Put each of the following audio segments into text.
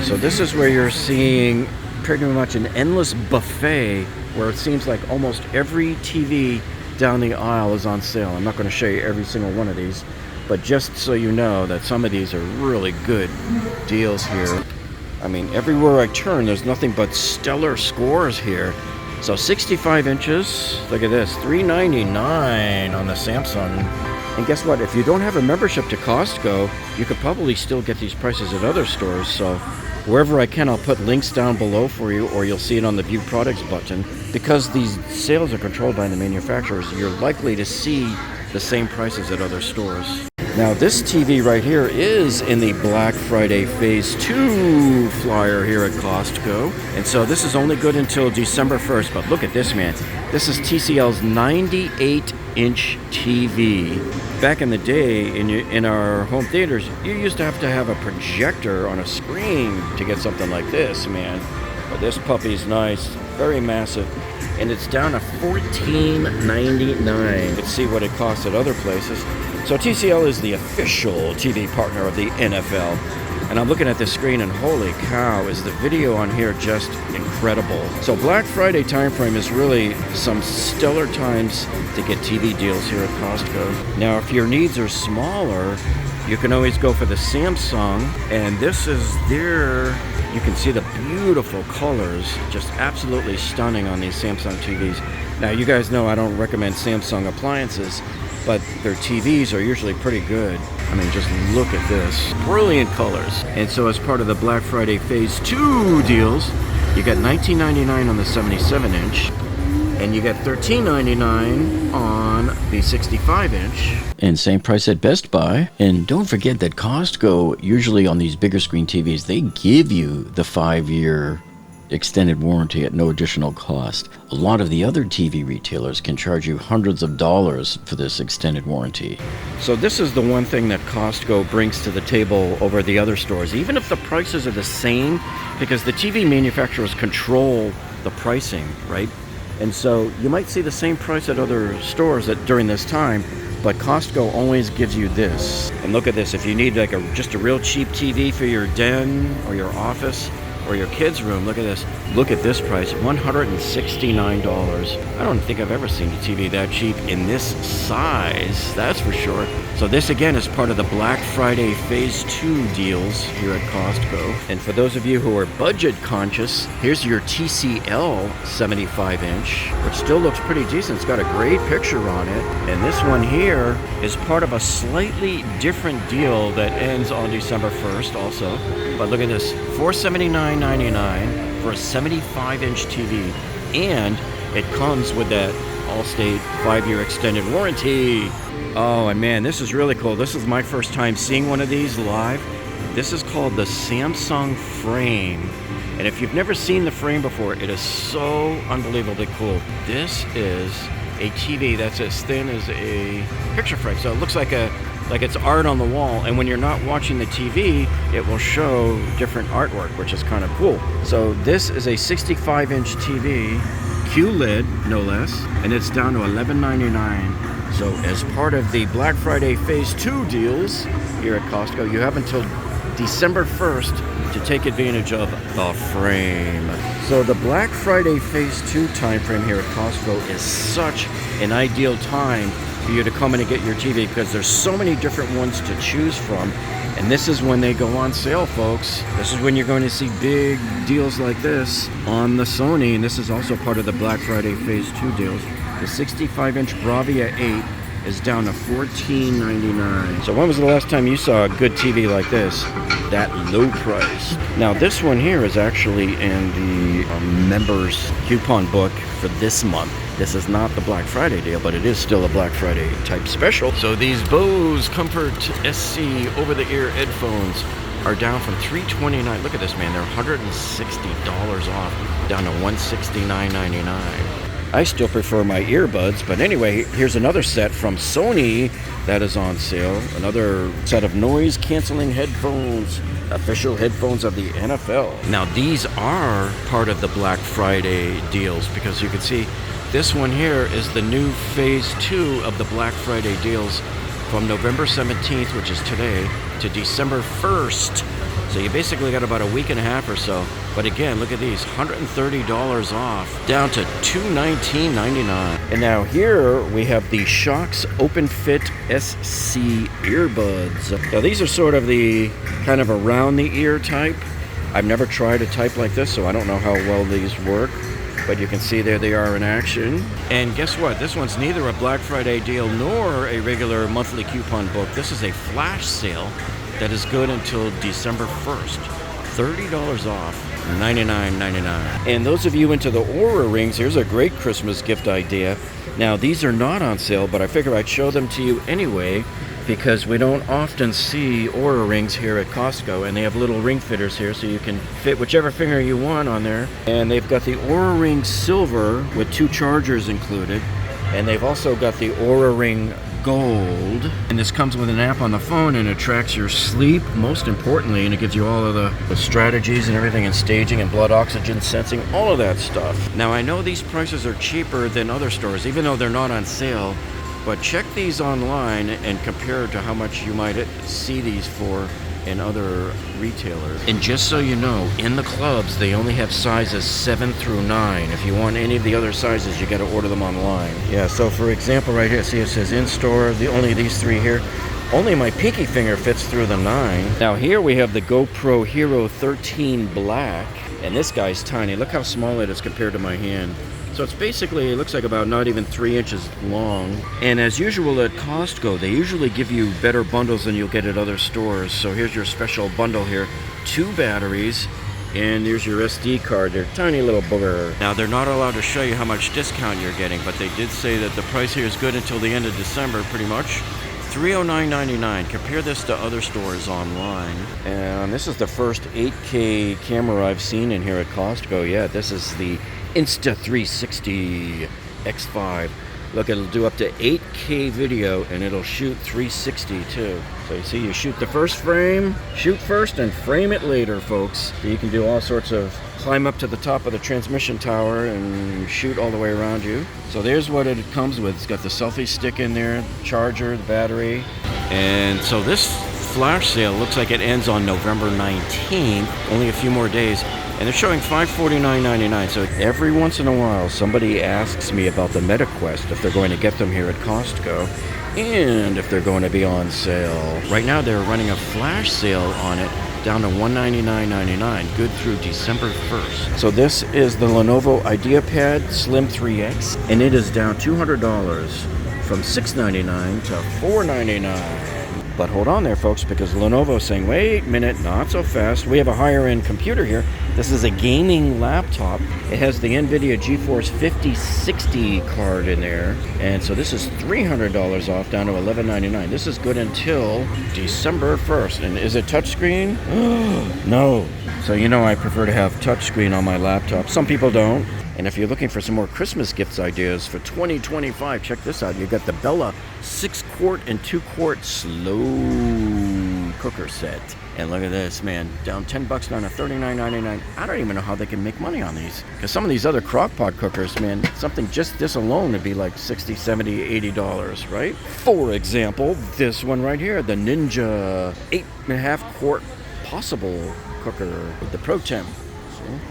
So this is where you're seeing pretty much an endless buffet where it seems like almost every TV down the aisle is on sale. I'm not going to show you every single one of these, but just so you know that some of these are really good deals here. I mean, everywhere I turn, there's nothing but stellar scores here. So 65 inches, look at this, $399 on the Samsung. And guess what? If you don't have a membership to Costco, you could probably still get these prices at other stores. So wherever I can, I'll put links down below for you, or you'll see it on the View Products button. Because these sales are controlled by the manufacturers, you're likely to see the same prices at other stores. Now this TV right here is in the Black Friday Phase 2 flyer here at Costco. And so this is only good until December 1st, but look at this, man. This is TCL's 98-inch TV. Back in the day, in our home theaters, you used to have a projector on a screen to get something like this, man. But this puppy's nice, very massive. And it's down to $14.99. Let's see what it costs at other places. So TCL is the official TV partner of the NFL. And I'm looking at this screen and holy cow, is the video on here just incredible. So Black Friday time frame is really some stellar times to get TV deals here at Costco. Now, if your needs are smaller, you can always go for the Samsung. And this is their, you can see the beautiful colors, just absolutely stunning on these Samsung TVs. Now, you guys know I don't recommend Samsung appliances, but their TVs are usually pretty good. I mean, just look at this. Brilliant colors. And so as part of the Black Friday Phase 2 deals, you got $19.99 on the 77-inch, and you got $13.99 on the 65-inch. And same price at Best Buy. And don't forget that Costco, usually on these bigger screen TVs, they give you the 5-year extended warranty at no additional cost. A lot of the other TV retailers can charge you hundreds of dollars for this extended warranty. So this is the one thing that Costco brings to the table over the other stores, even if the prices are the same, because the TV manufacturers control the pricing, right? And so you might see the same price at other stores during this time, but Costco always gives you this. And look at this, if you need like just a real cheap TV for your den or your office, or your kids' room, look at this. Look at this price, $169. I don't think I've ever seen a TV that cheap in this size, that's for sure. So this again is part of the Black Friday Phase 2 deals here at Costco. And for those of you who are budget conscious, here's your TCL 75-inch, which still looks pretty decent. It's got a great picture on it. And this one here is part of a slightly different deal that ends on December 1st also. But look at this, $479.99 for a 75-inch TV, and it comes with that Allstate 5-year extended warranty. Oh, and man, this is really cool. This is my first time seeing one of these live. This is called the Samsung Frame. And if you've never seen the frame before, it is so unbelievably cool. This is a TV that's as thin as a picture frame. So it looks like it's art on the wall, and when you're not watching the TV, it will show different artwork, which is kind of cool. So this is a 65-inch TV, QLED no less, and it's down to $11.99. So as part of the Black Friday Phase 2 deals here at Costco, you have until December 1st to take advantage of the frame. So the Black Friday Phase 2 time frame here at Costco is such an ideal time for you to come in and get your TV, because there's so many different ones to choose from, and this is when they go on sale, folks. This is when you're going to see big deals like this on the Sony, and this is also part of the Black Friday Phase 2 deals. The 65-inch Bravia 8 is down to $14.99. So when was the last time you saw a good TV like this, that low price? Now this one here is actually in the members coupon book for this month. This is not the Black Friday deal, but it is still a Black Friday type special. So these Bose Comfort SC over-the-ear headphones are down from $329. Look at this, man. They're $160 off, down to $169.99. I still prefer my earbuds, but anyway, here's another set from Sony that is on sale. Another set of noise-canceling headphones, official headphones of the NFL. Now, these are part of the Black Friday deals, because you can see this one here is the new Phase 2 of the Black Friday deals from November 17th, which is today, to December 1st. So you basically got about a week and a half or so. But again, look at these, $130 off, down to $219.99. And now here we have the Shocks Open Fit SC earbuds. Now these are sort of the kind of around the ear type. I've never tried a type like this, so I don't know how well these work. But you can see there they are in action. And guess what? This one's neither a Black Friday deal nor a regular monthly coupon book. This is a flash sale that is good until December 1st. $30 off, $99.99. And those of you into the Oura rings, here's a great Christmas gift idea. Now, these are not on sale, but I figure I'd show them to you anyway because we don't often see Oura rings here at Costco, and they have little ring fitters here so you can fit whichever finger you want on there. And they've got the Oura Ring Silver with 2 chargers included, and they've also got the Oura Ring Gold, and this comes with an app on the phone, and it tracks your sleep most importantly, and it gives you all of the strategies and everything, and staging and blood oxygen sensing, all of that stuff. Now I know these prices are cheaper than other stores even though they're not on sale, but check these online and compare it to how much you might see these for in other retailers. And just so you know, in the clubs they only have sizes 7 through 9. If you want any of the other sizes, you got to order them online. Yeah, so for example right here, see it says in store, only these 3 here. Only my pinky finger fits through the 9. Now here we have the GoPro Hero 13 Black, and this guy's tiny. Look how small it is compared to my hand. So it's basically, it looks like about not even 3 inches long. And as usual at Costco, they usually give you better bundles than you'll get at other stores. So here's your special bundle here. 2 batteries, and here's your SD card. They're tiny little booger. Now they're not allowed to show you how much discount you're getting, but they did say that the price here is good until the end of December, pretty much. $309.99. Compare this to other stores online. And this is the first 8K camera I've seen in here at Costco. Yeah, this is the Insta360 X5. Look, it'll do up to 8K video, and it'll shoot 360 too. So you see, you shoot the first frame, shoot first and frame it later, folks. So you can do all sorts of climb up to the top of the transmission tower and shoot all the way around you. So there's what it comes with. It's got the selfie stick in there, charger, the battery. And so this flash sale looks like it ends on November 19th, only a few more days. And they're showing $549.99. So every once in a while, somebody asks me about the MetaQuest, if they're going to get them here at Costco, and if they're going to be on sale. Right now, they're running a flash sale on it, down to $199.99, good through December 1st. So this is the Lenovo IdeaPad Slim 3X, and it is down $200 from $699 to $499. But hold on there, folks, because Lenovo's saying, wait a minute, not so fast. We have a higher-end computer here. This is a gaming laptop. It has the NVIDIA GeForce 5060 card in there. And so this is $300 off, down to $1199. This is good until December 1st. And is it touchscreen? No. So you know I prefer to have touchscreen on my laptop. Some people don't. And if you're looking for some more Christmas gifts ideas for 2025, check this out. You got the Bella 6-quart and 2-quart slow cooker set. And look at this, man. Down $10, down to $39.99. I don't even know how they can make money on these. Because some of these other crock-pot cookers, man, something just this alone would be like $60, $70, $80, right? For example, this one right here, the Ninja 8.5-quart possible cooker with the Pro Temp.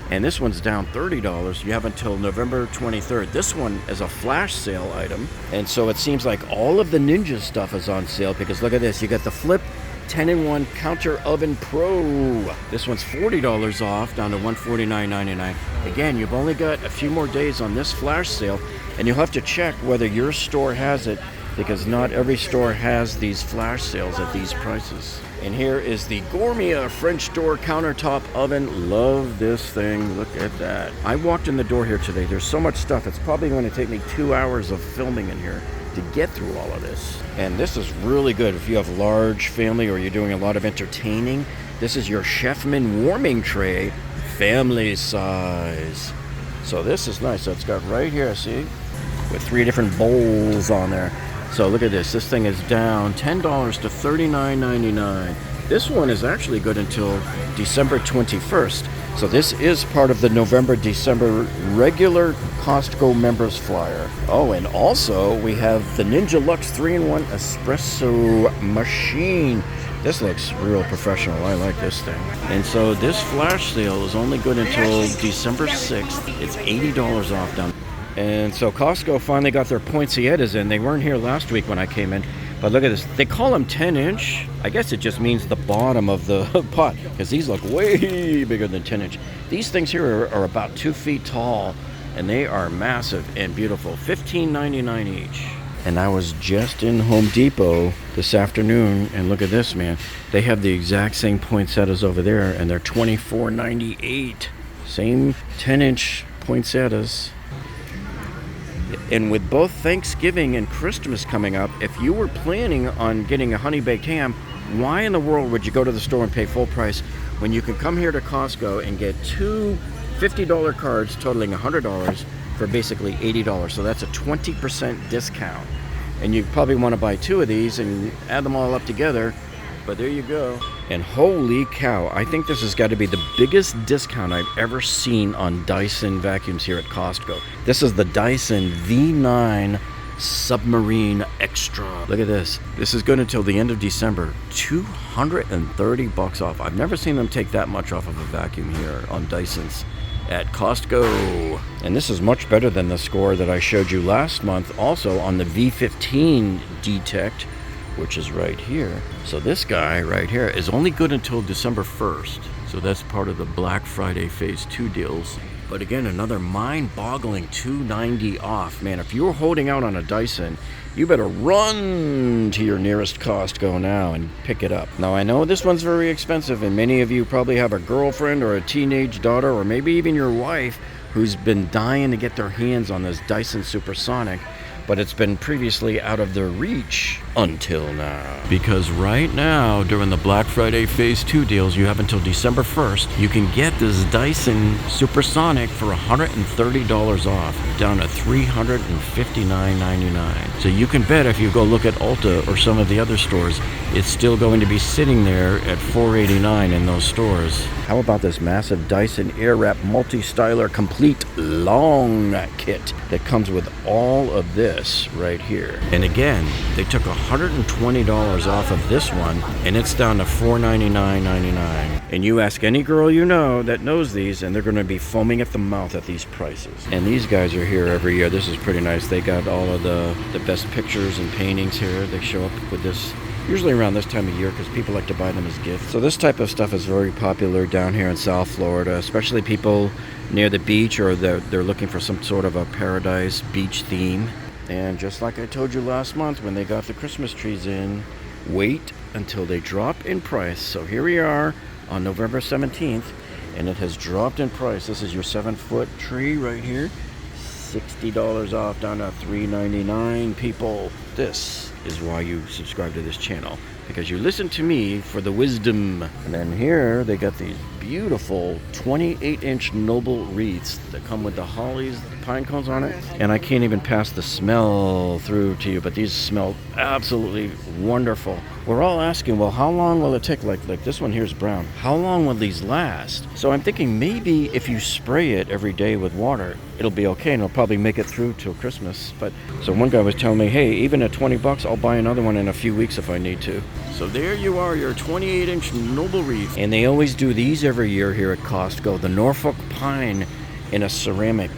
And this one's down $30. You have until November 23rd. This one is a flash sale item. And so it seems like all of the Ninja stuff is on sale, because look at this. You got the Flip 10-in-1 Counter Oven Pro. This one's $40 off, down to $149.99. Again, you've only got a few more days on this flash sale, and you'll have to check whether your store has it, because not every store has these flash sales at these prices. And here is the Gourmet French door countertop oven. Love this thing. Look at that. I walked in the door here today. There's so much stuff. It's probably going to take me 2 hours of filming in here to get through all of this. And this is really good if you have a large family or you're doing a lot of entertaining. This is your Chefman warming tray, family size. So this is nice. So it's got right here, see, with 3 different bowls on there. So look at this. This thing is down $10 to $39.99. This one is actually good until December 21st. So this is part of the November-December regular Costco members flyer. Oh, and also we have the Ninja Luxe 3-in-1 espresso machine. This looks real professional. I like this thing. And so this flash sale is only good until December 6th. It's $80 off down. And so Costco finally got their poinsettias in. They weren't here last week when I came in. But look at this. They call them 10-inch. I guess it just means the bottom of the pot, because these look way bigger than 10-inch. These things here are about 2 feet tall, and they are massive and beautiful. $15.99 each. And I was just in Home Depot this afternoon, and look at this, man. They have the exact same poinsettias over there, and they're $24.98. Same 10-inch poinsettias. And with both Thanksgiving and Christmas coming up, if you were planning on getting a honey baked ham, why in the world would you go to the store and pay full price when you can come here to Costco and get two $50 cards totaling $100 for basically $80? So that's a 20% discount. And you probably want to buy 2 of these and add them all up together. But there you go. And holy cow, I think this has got to be the biggest discount I've ever seen on Dyson vacuums here at Costco. This is the Dyson V9 Submarine Extra. Look at this. This is good until the end of December. $230 off. I've never seen them take that much off of a vacuum here on Dyson's at Costco. And this is much better than the score that I showed you last month also on the V15 Detect, which is right here. So this guy right here is only good until December 1st. So that's part of the Black Friday Phase 2 deals. But again, another mind-boggling $290 off. Man, if you're holding out on a Dyson, you better run to your nearest Costco now and pick it up. Now, I know this one's very expensive, and many of you probably have a girlfriend or a teenage daughter, or maybe even your wife, who's been dying to get their hands on this Dyson Supersonic, but it's been previously out of their reach until now. Because right now, during the Black Friday Phase 2 deals, you have until December 1st, you can get this Dyson Supersonic for $130 off, down to $359.99. So you can bet if you go look at Ulta or some of the other stores, it's still going to be sitting there at $489 in those stores. How about this massive Dyson Airwrap Multi-Styler Complete Long Kit that comes with all of this right here. And again, they took $120 off of this one, and it's down to $499.99. And you ask any girl you know that knows these, and they're going to be foaming at the mouth at these prices. And these guys are here every year. This is pretty nice. They got all of the best pictures and paintings here. They show up with this usually around this time of year because people like to buy them as gifts. So this type of stuff is very popular down here in South Florida, especially people near the beach, or they're looking for some sort of a paradise beach theme. And just like I told you last month when they got the Christmas trees in, wait until they drop in price. So here we are on November 17th, and it has dropped in price. This is your 7-foot tree right here. $60 off, down to $399, people. This is why you subscribe to this channel, because you listen to me for the wisdom. And then here they got these beautiful 28-inch Noble wreaths that come with the hollies, the pine cones on it. And I can't even pass the smell through to you, but these smell absolutely wonderful. We're all asking, well, how long will it take? Like this one here is brown. How long will these last? So I'm thinking maybe if you spray it every day with water, it'll be okay, and it'll probably make it through till Christmas. But so one guy was telling me, hey, even at $20, I'll buy another one in a few weeks if I need to. So there you are, your 28-inch Noble wreath. And they always do these every year here at Costco. The Norfolk pine in a ceramic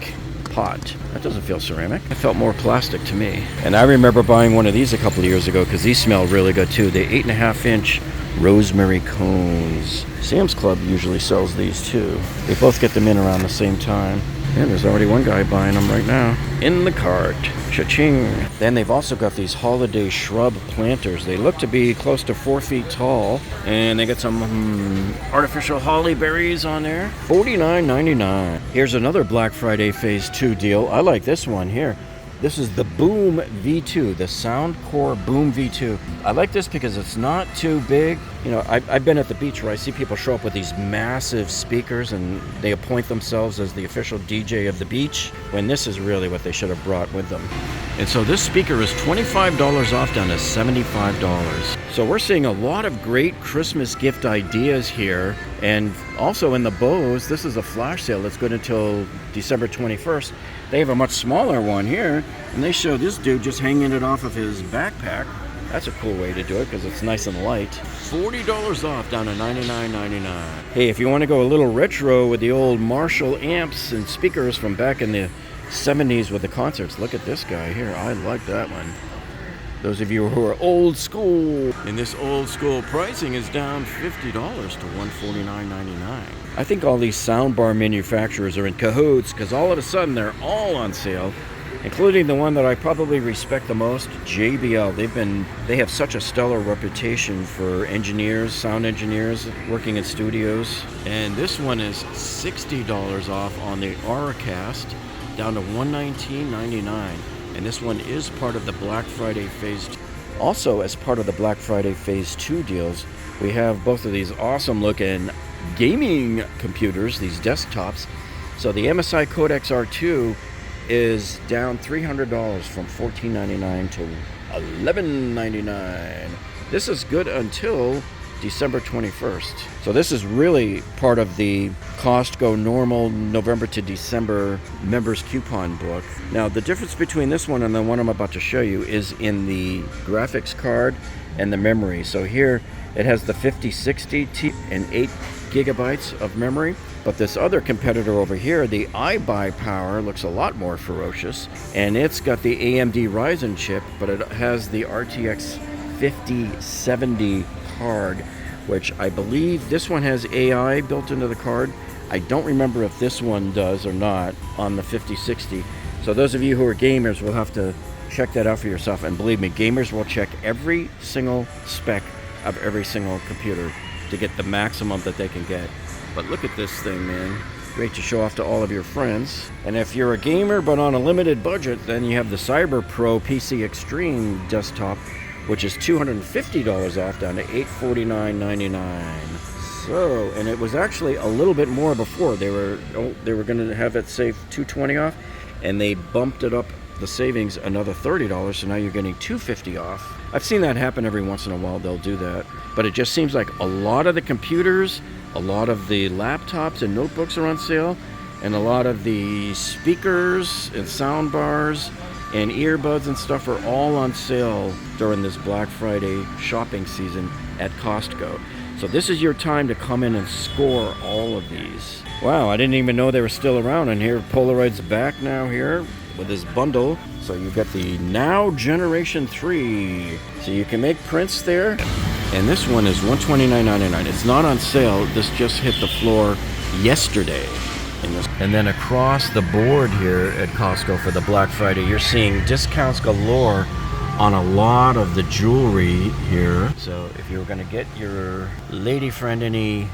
pot. That doesn't feel ceramic. It felt more plastic to me. And I remember buying one of these a couple of years ago because these smell really good too. The 8.5-inch rosemary cones. Sam's Club usually sells these too. They both get them in around the same time. And there's already one guy buying them right now. In the cart. Cha-ching. Then they've also got these holiday shrub planters. They look to be close to 4 feet tall. And they got some artificial holly berries on there. $49.99. Here's another Black Friday Phase 2 deal. I like this one here. This is the Boom V2, the Soundcore Boom V2. I like this because it's not too big. You know, I've been at the beach where I see people show up with these massive speakers and they appoint themselves as the official DJ of the beach, when this is really what they should have brought with them. And so this speaker is $25 off down to $75. So we're seeing a lot of great Christmas gift ideas here. And also in the Bose, this is a flash sale that's good until December 21st. They have a much smaller one here, and they show this dude just hanging it off of his backpack. That's a cool way to do it because it's nice and light. $40 off down to $99.99. Hey, if you want to go a little retro with the old Marshall amps and speakers from back in the 70s with the concerts, look at this guy here. I like that one. Those of you who are old school, and this old school pricing is down $50 to $149.99. I think all these soundbar manufacturers are in cahoots because all of a sudden they're all on sale, including the one that I probably respect the most, JBL. They have such a stellar reputation for engineers, sound engineers working in studios. And this one is $60 off on the Auracast, down to $119.99. And this one is part of the Black Friday Phase 2. Also, as part of the Black Friday Phase 2 deals, we have both of these awesome looking gaming computers, these desktops. So the MSI Codex R2 is down $300 from $14.99 to $11.99. This is good until December 21st. So this is really part of the Costco normal November to December members coupon book. Now the difference between this one and the one I'm about to show you is in the graphics card and the memory. So here it has the 5060 and 8 gigabytes of memory. But this other competitor over here, the iBuyPower, looks a lot more ferocious. And it's got the AMD Ryzen chip, but it has the RTX 5070 card, which I believe this one has AI built into the card. I don't remember if this one does or not on the 5060. So those of you who are gamers will have to check that out for yourself. And believe me, gamers will check every single spec of every single computer to get the maximum that they can get. But look at this thing, man. Great to show off to all of your friends. And if you're a gamer but on a limited budget, then you have the Cyber Pro PC Extreme desktop, which is $250 off down to $849.99. So, and it was actually a little bit more before. They were going to have it save $220 off, and they bumped it up the savings another $30, so now you're getting $250 off. I've seen that happen every once in a while. They'll do that. But it just seems like a lot of the computers, a lot of the laptops and notebooks are on sale, and a lot of the speakers and sound bars and earbuds and stuff are all on sale during this Black Friday shopping season at Costco. So this is your time to come in and score all of these. Wow, I didn't even know they were still around. And here, Polaroid's back now here with this bundle. So you've got the Now Generation 3. So you can make prints there. And this one is $129.99. It's not on sale. This just hit the floor yesterday. And then across the board here at Costco for the Black Friday, you're seeing discounts galore on a lot of the jewelry here. So if you're going to get your lady friend any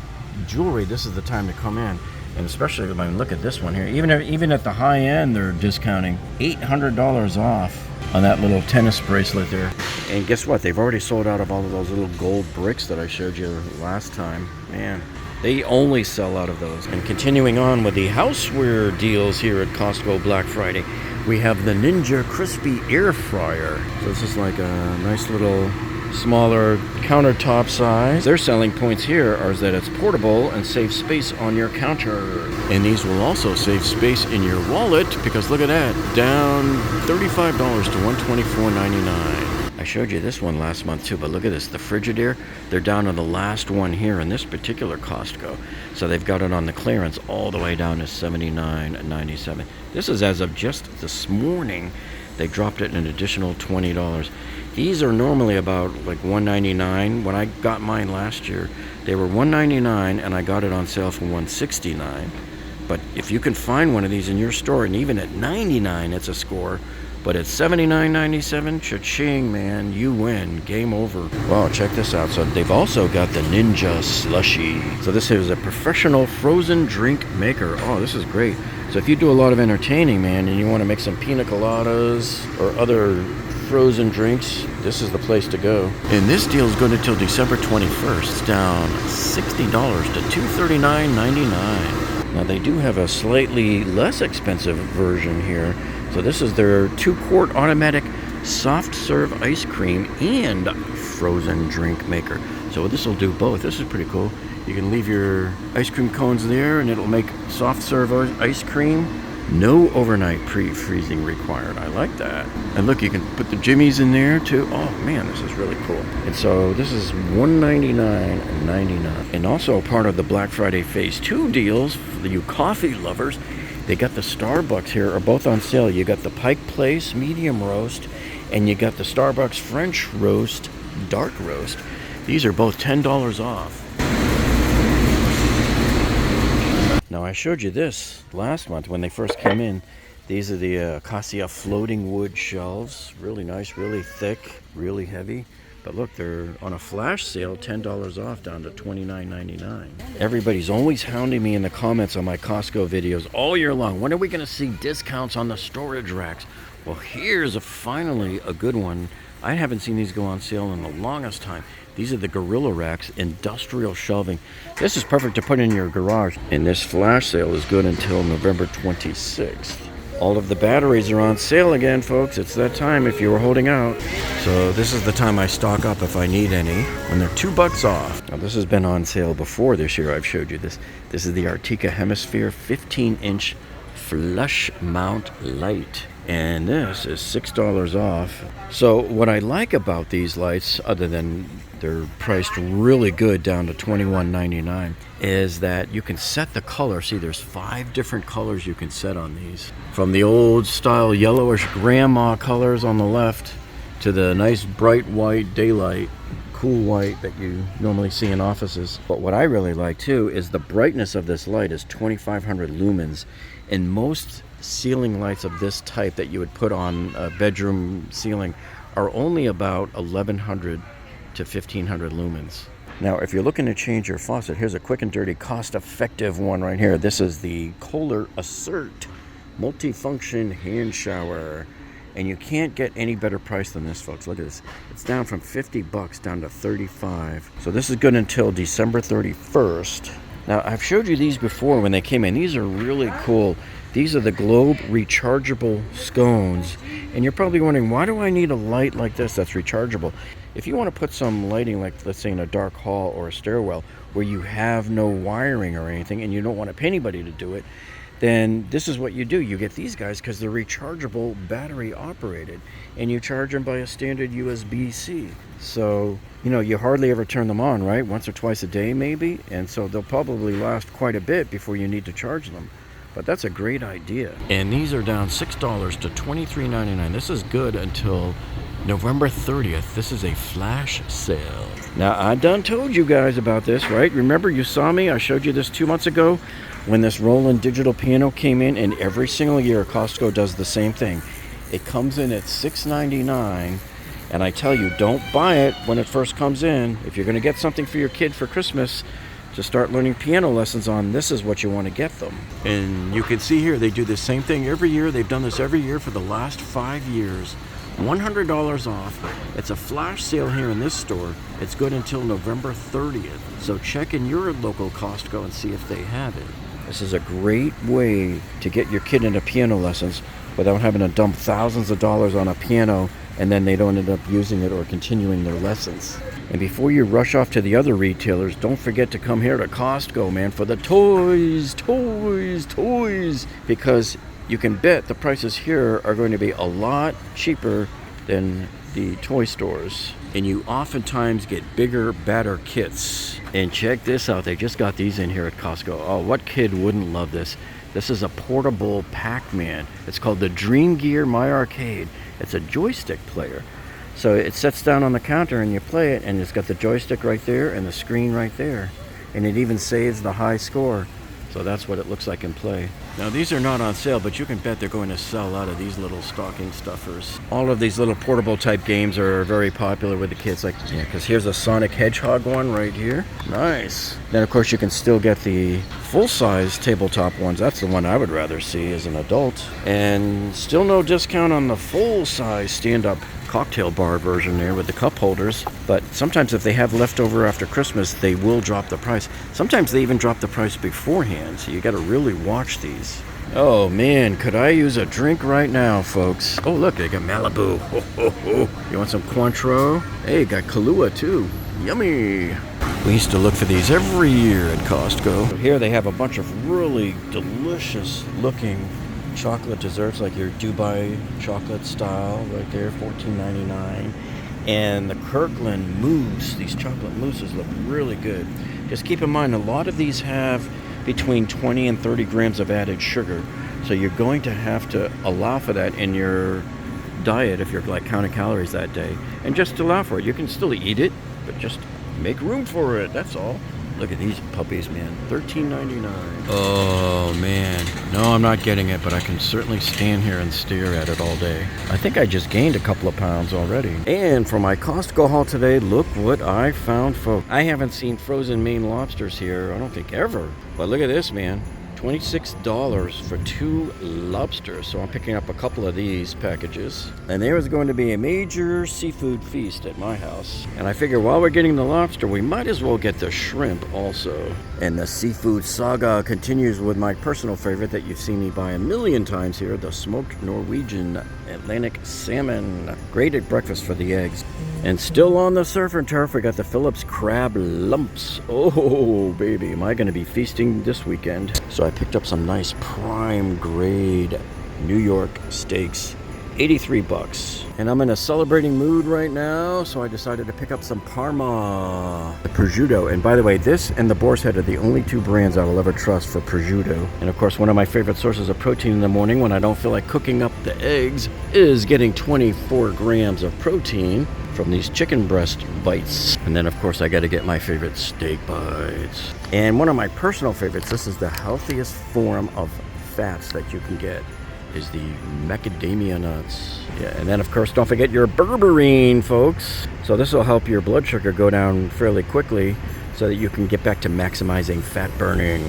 jewelry, this is the time to come in. And especially, I mean, look at this one here. Even at the high end, they're discounting $800 off on that little tennis bracelet there. And guess what? They've already sold out of all of those little gold bricks that I showed you last time. Man, they only sell out of those. And continuing on with the houseware deals here at Costco Black Friday, we have the Ninja Crispy Air Fryer. So this is like a nice little smaller countertop size. Their selling points here are that it's portable and saves space on your counter. And these will also save space in your wallet, because look at that, down $35 to $124.99. I showed you this one last month too, but look at this, the Frigidaire. They're down on the last one here in this particular Costco. So they've got it on the clearance all the way down to $79.97. This is as of just this morning. They dropped it an additional $20. These are normally about like $199. When I got mine last year, they were $199, and I got it on sale for $169. But if you can find one of these in your store, and even at $99, it's a score. But at $79.97, cha-ching, man, you win. Game over. Wow, check this out. So they've also got the Ninja Slushie. So this is a professional frozen drink maker. Oh, this is great. So if you do a lot of entertaining, man, and you want to make some pina coladas or other frozen drinks, this is the place to go. And this deal is good until December 21st. It's down $60 to $239.99. Now they do have a slightly less expensive version here. So this is their 2-quart automatic soft serve ice cream and frozen drink maker. So this will do both. This is pretty cool. You can leave your ice cream cones there and it'll make soft serve ice cream. No overnight pre-freezing required. I like that. And look, you can put the jimmies in there too. Oh man, this is really cool. And so this is $199.99. And also part of the Black Friday Phase 2 deals for you coffee lovers. They got the Starbucks here are both on sale. You got the Pike Place medium roast and you got the Starbucks French roast dark roast. These are both $10 off. Now I showed you this last month when they first came in. These are the Acacia floating wood shelves. Really nice, really thick, really heavy. But look, they're on a flash sale, $10 off down to $29.99. Everybody's always hounding me in the comments on my Costco videos all year long. When are we gonna see discounts on the storage racks? Well, here's finally a good one. I haven't seen these go on sale in the longest time. These are the Gorilla Racks industrial shelving. This is perfect to put in your garage. And this flash sale is good until November 26th. All of the batteries are on sale again, folks. It's that time if you were holding out. So this is the time I stock up if I need any, when they're $2 off. Now this has been on sale before this year. I've showed you this. This is the Artica Hemisphere 15-inch flush mount light. And this is $6 off. So what I like about these lights, other than they're priced really good down to $21.99, is that you can set the color. See, there's 5 different colors you can set on these. From the old style yellowish grandma colors on the left to the nice bright white daylight, cool white that you normally see in offices. But what I really like too is the brightness of this light is 2,500 lumens. And most ceiling lights of this type that you would put on a bedroom ceiling are only about 1,100 to 1,500 lumens. Now, if you're looking to change your faucet, here's a quick and dirty, cost-effective one right here. This is the Kohler Assert multifunction hand shower. And you can't get any better price than this, folks. Look at this. It's down from $50 down to $35. So this is good until December 31st. Now, I've showed you these before when they came in. These are really cool. These are the globe rechargeable scones. And you're probably wondering, why do I need a light like this that's rechargeable? If you want to put some lighting, like let's say in a dark hall or a stairwell, where you have no wiring or anything and you don't want to pay anybody to do it, then this is what you do. You get these guys because they're rechargeable, battery operated, and you charge them by a standard USB-C. So, you know, you hardly ever turn them on, right? Once or twice a day maybe, and so they'll probably last quite a bit before you need to charge them. But that's a great idea. And these are down $6 to $23.99. This is good until November 30th. This is a flash sale. Now, I done told you guys about this, right? Remember, you saw me? I showed you this 2 months ago when this Roland digital piano came in, and every single year Costco does the same thing. It comes in at $6.99, and I tell you, don't buy it when it first comes in. If you're going to get something for your kid for Christmas to start learning piano lessons on, this is what you want to get them. And you can see here, they do the same thing every year. They've done this every year for the last 5 years. $100 off. It's a flash sale here in this store. It's good until November 30th. So check in your local Costco and see if they have it. This is a great way to get your kid into piano lessons without having to dump thousands of dollars on a piano and then they don't end up using it or continuing their lessons. And before you rush off to the other retailers, don't forget to come here to Costco, man, for the toys. Because you can bet the prices here are going to be a lot cheaper than the toy stores. And you oftentimes get bigger, badder kits. And check this out, they just got these in here at Costco. Oh, what kid wouldn't love this? This is a portable Pacman. It's called the Dream Gear My Arcade. It's a joystick player. So it sets down on the counter and you play it, and it's got the joystick right there and the screen right there. And it even saves the high score. So that's what it looks like in play. Now these are not on sale, but you can bet they're going to sell out of these little stocking stuffers. All of these little portable type games are very popular with the kids. Like, yeah, because here's a Sonic Hedgehog one right here. Nice. Then of course you can still get the full-size tabletop ones. That's the one I would rather see as an adult. And still no discount on the full-size stand-up cocktail bar version there with the cup holders. But sometimes if they have leftover after Christmas, they will drop the price. Sometimes they even drop the price beforehand, so you got to really watch these. Oh man, could I use a drink right now, folks? Oh look, they got Malibu. Ho, ho, ho. You want some Cointreau? Hey, got Kahlua too. Yummy. We used to look for these every year at Costco. Here they have a bunch of really delicious looking chocolate desserts, like your Dubai chocolate style right there, $14.99. And the Kirkland mousse, these chocolate mousses look really good. Just keep in mind, a lot of these have between 20 and 30 grams of added sugar. So you're going to have to allow for that in your diet if you're like counting calories that day. And just allow for it. You can still eat it, but just make room for it, that's all. Look at these puppies, man. $13.99. Oh, man. No, I'm not getting it, but I can certainly stand here and stare at it all day. I think I just gained a couple of pounds already. And for my Costco haul today, look what I found, folks. I haven't seen frozen Maine lobsters here, I don't think ever. But look at this, man. $26 for 2 lobsters. So I'm picking up a couple of these packages. And there is going to be a major seafood feast at my house. And I figure while we're getting the lobster, we might as well get the shrimp also. And the seafood saga continues with my personal favorite that you've seen me buy a million times here, the smoked Norwegian Atlantic salmon. Great at breakfast for the eggs. And still on the surf and turf, we got the Phillips crab lumps. Oh, baby, am I going to be feasting this weekend? So I picked up some nice prime grade New York steaks, $83. And I'm in a celebrating mood right now, so I decided to pick up some Parma prosciutto. And by the way, this and the Boar's Head are the only 2 brands I will ever trust for prosciutto. And of course, one of my favorite sources of protein in the morning when I don't feel like cooking up the eggs is getting 24 grams of protein from these chicken breast bites. And then of course I got to get my favorite steak bites. And one of my personal favorites, this is the healthiest form of fats that you can get, is the macadamia nuts. Yeah, and then of course don't forget your berberine, folks. So this will help your blood sugar go down fairly quickly so that you can get back to maximizing fat burning.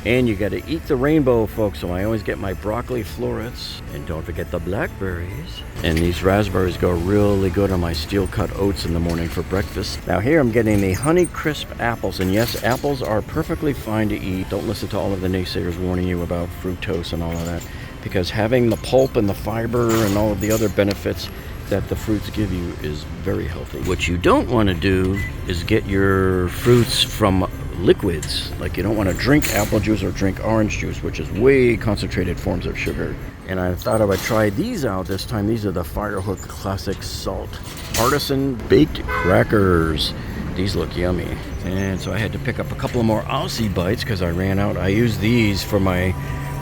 And you got to eat the rainbow, folks, so I always get my broccoli florets. And don't forget the blackberries. And these raspberries go really good on my steel cut oats in the morning for breakfast. Now here I'm getting the Honey Crisp apples, and yes, apples are perfectly fine to eat. Don't listen to all of the naysayers warning you about fructose and all of that, because having the pulp and the fiber and all of the other benefits that the fruits give you is very healthy. What you don't want to do is get your fruits from liquids. Like you don't want to drink apple juice or drink orange juice, which is way concentrated forms of sugar. And I thought I would try these out this time. These are the Firehook Classic Salt Artisan Baked Crackers. These look yummy. And so I had to pick up a couple of more Aussie bites because I ran out. I use these for my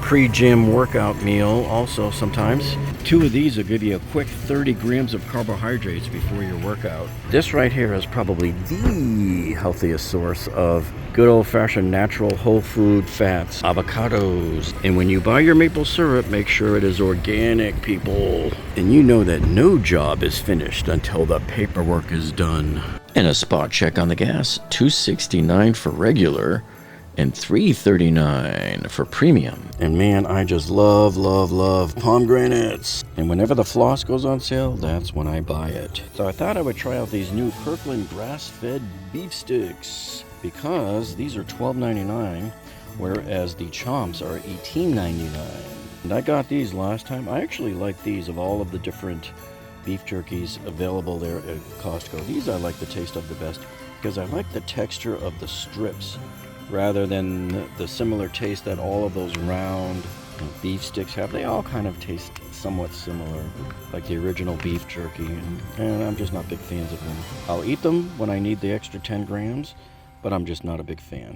pre-gym workout meal also sometimes. 2 of these will give you a quick 30 grams of carbohydrates before your workout. This right here is probably the healthiest source of good old-fashioned natural whole food fats, avocados. And when you buy your maple syrup, make sure it is organic, people. And you know that no job is finished until the paperwork is done. And a spot check on the gas, $2.69 for regular and $3.39 for premium. And man, I just love pomegranates. And whenever the floss goes on sale, that's when I buy it. So I thought I would try out these new Kirkland grass-fed beef sticks, because these are $12.99, whereas the chomps are $18.99. And I got these last time. I actually like these of all of the different beef jerkies available there at Costco. These I like the taste of the best because I like the texture of the strips, rather than the similar taste that all of those round beef sticks have. They all kind of taste somewhat similar, like the original beef jerky, and I'm just not big fans of them. I'll eat them when I need the extra 10 grams, but I'm just not a big fan.